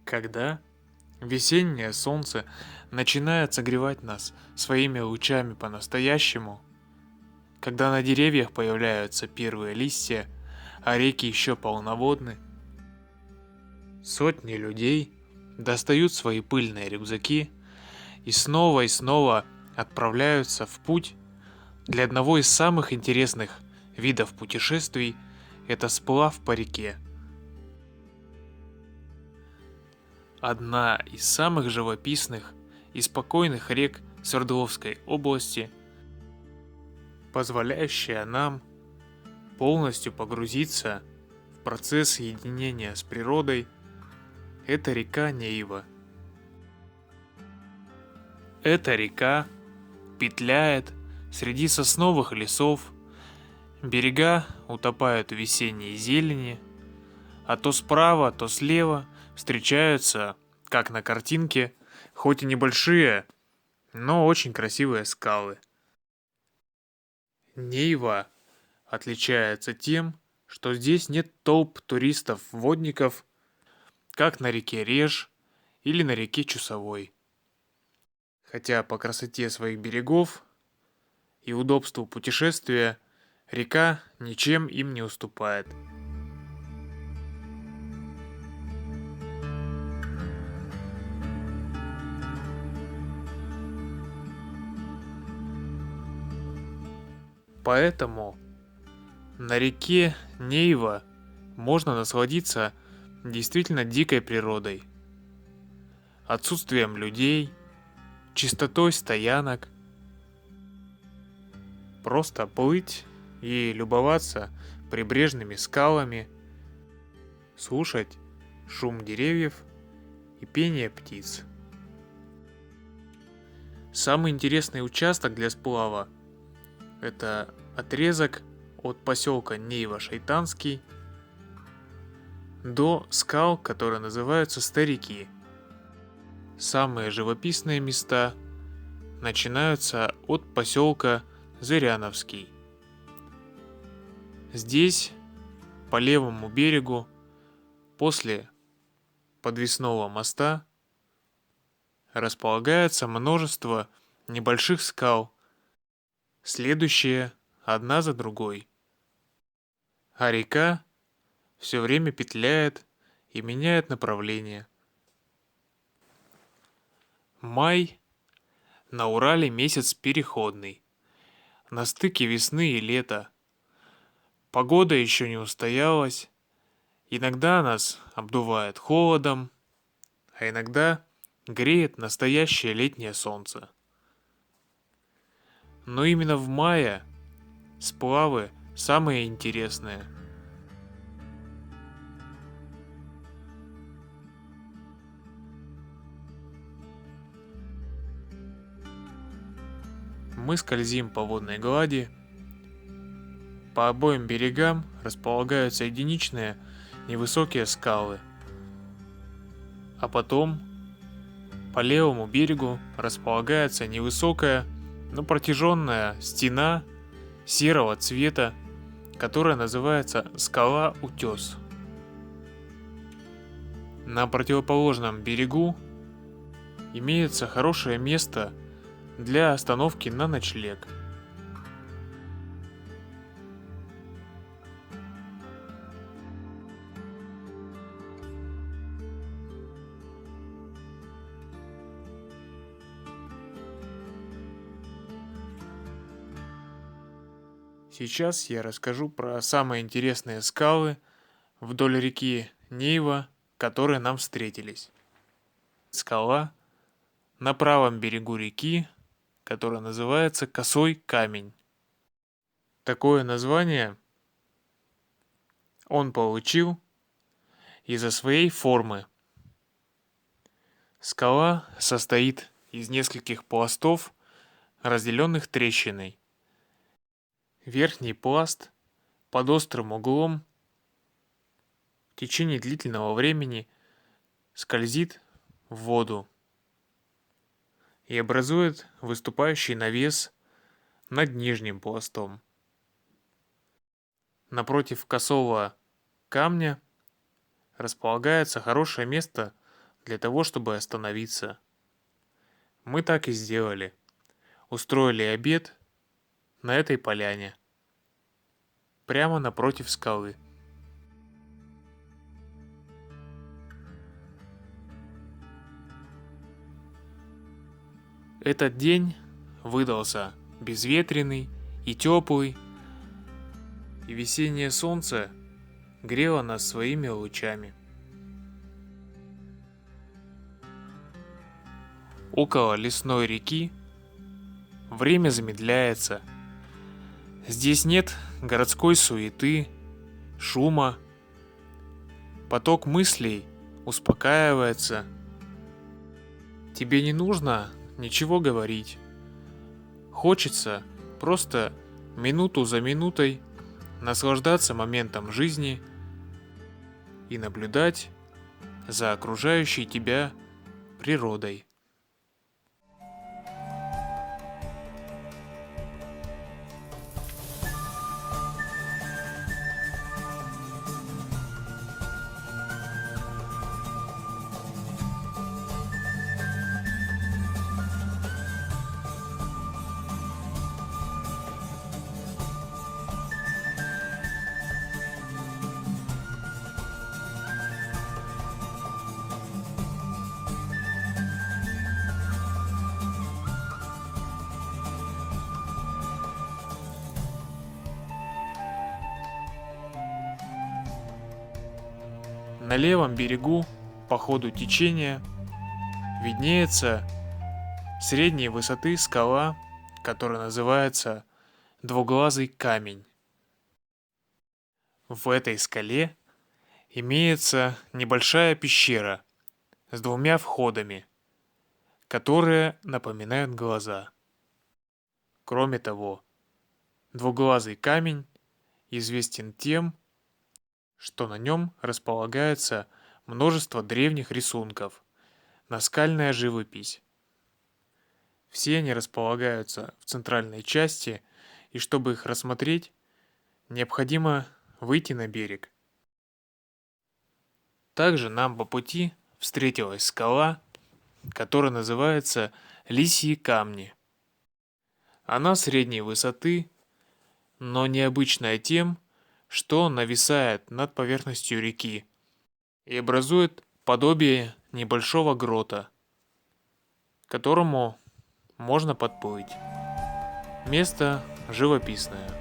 Когда весеннее солнце начинает согревать нас своими лучами по-настоящему, когда на деревьях появляются первые листья, а реки еще полноводны, сотни людей достают свои пыльные рюкзаки и снова отправляются в путь для одного из самых интересных видов путешествий – это сплав по реке. Одна из самых живописных и спокойных рек Свердловской области, позволяющая нам полностью погрузиться в процесс единения с природой, это река Нейва. Эта река петляет среди сосновых лесов, берега утопают в весенней зелени, а то справа, то слева встречаются, как на картинке, хоть и небольшие, но очень красивые скалы. Нейва отличается тем, что здесь нет толп туристов-водников, как на реке Реж или на реке Чусовой. Хотя по красоте своих берегов и удобству путешествия река ничем им не уступает. Поэтому на реке Нейва можно насладиться действительно дикой природой, отсутствием людей, чистотой стоянок, просто плыть и любоваться прибрежными скалами, слушать шум деревьев и пение птиц. Самый интересный участок для сплава – это отрезок от поселка Нейва-Шайтанский до скал, которые называются Старики. Самые живописные места начинаются от поселка Зыряновский. Здесь, по левому берегу, после подвесного моста, располагается множество небольших скал, следующие одна за другой. А река все время петляет и меняет направление. Май на Урале месяц переходный, на стыке весны и лета. Погода еще не устоялась, иногда нас обдувает холодом, а иногда греет настоящее летнее солнце. Но именно в мае сплавы самые интересные. Мы скользим по водной глади. По обоим берегам располагаются единичные невысокие скалы. А потом по левому берегу располагается невысокая, но протяженная стена серого цвета, которая называется скала Утес. На противоположном берегу имеется хорошее место для остановки на ночлег. Сейчас я расскажу про самые интересные скалы вдоль реки Нейва, которые нам встретились. Скала на правом берегу реки, которая называется Косой камень. Такое название он получил из-за своей формы. Скала состоит из нескольких пластов, разделенных трещиной. Верхний пласт под острым углом в течение длительного времени скользит в воду и образует выступающий навес над нижним пластом. Напротив косого камня располагается хорошее место для того, чтобы остановиться. Мы так и сделали. Устроили обед на этой поляне, прямо напротив скалы. Этот день выдался безветренный и теплый, и весеннее солнце грело нас своими лучами. Около лесной реки время замедляется. Здесь нет городской суеты, шума. Поток мыслей успокаивается. Тебе не нужно ничего говорить. Хочется просто минуту за минутой наслаждаться моментом жизни и наблюдать за окружающей тебя природой. На левом берегу, по ходу течения, виднеется средней высоты скала, которая называется Двуглазый камень. В этой скале имеется небольшая пещера с двумя входами, которые напоминают глаза. Кроме того, Двуглазый камень известен тем, что на нем располагается множество древних рисунков, наскальная живопись. Все они располагаются в центральной части, и чтобы их рассмотреть, необходимо выйти на берег. Также нам по пути встретилась скала, которая называется Лисьи камни. Она средней высоты, но необычная тем, что нависает над поверхностью реки и образует подобие небольшого грота, к которому можно подплыть. Место живописное.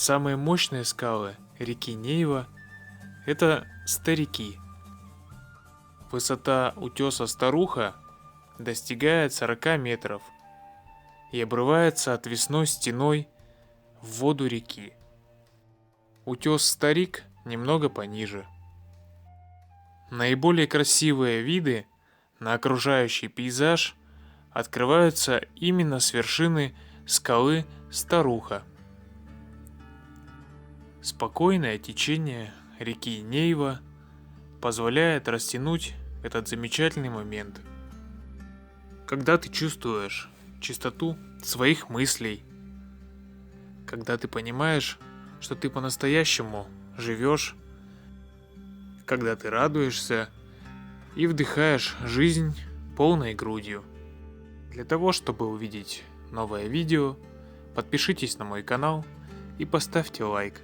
Самые мощные скалы реки Нейва – это Старики. Высота утеса Старуха достигает 40 метров и обрывается отвесной стеной в воду реки. Утес Старик немного пониже. Наиболее красивые виды на окружающий пейзаж открываются именно с вершины скалы Старуха. Спокойное течение реки Нейва позволяет растянуть этот замечательный момент. Когда ты чувствуешь чистоту своих мыслей, когда ты понимаешь, что ты по-настоящему живешь, когда ты радуешься и вдыхаешь жизнь полной грудью. Для того, чтобы увидеть новое видео, подпишитесь на мой канал и поставьте лайк.